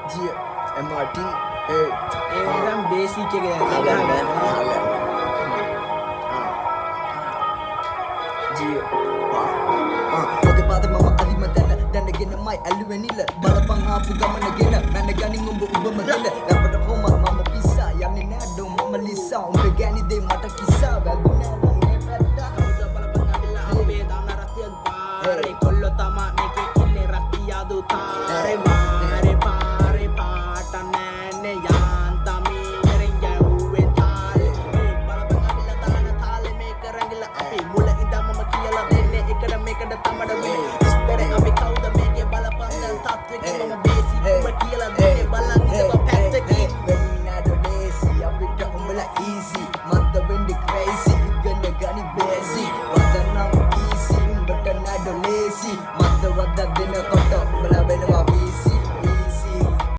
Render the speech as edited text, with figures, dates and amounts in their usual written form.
G MRT एकदम basic के ඔගේ පාද මම අලිම දැන දැනගෙන මයි ඇලුවෙනිල බලපං ආපු ගමන ගෙන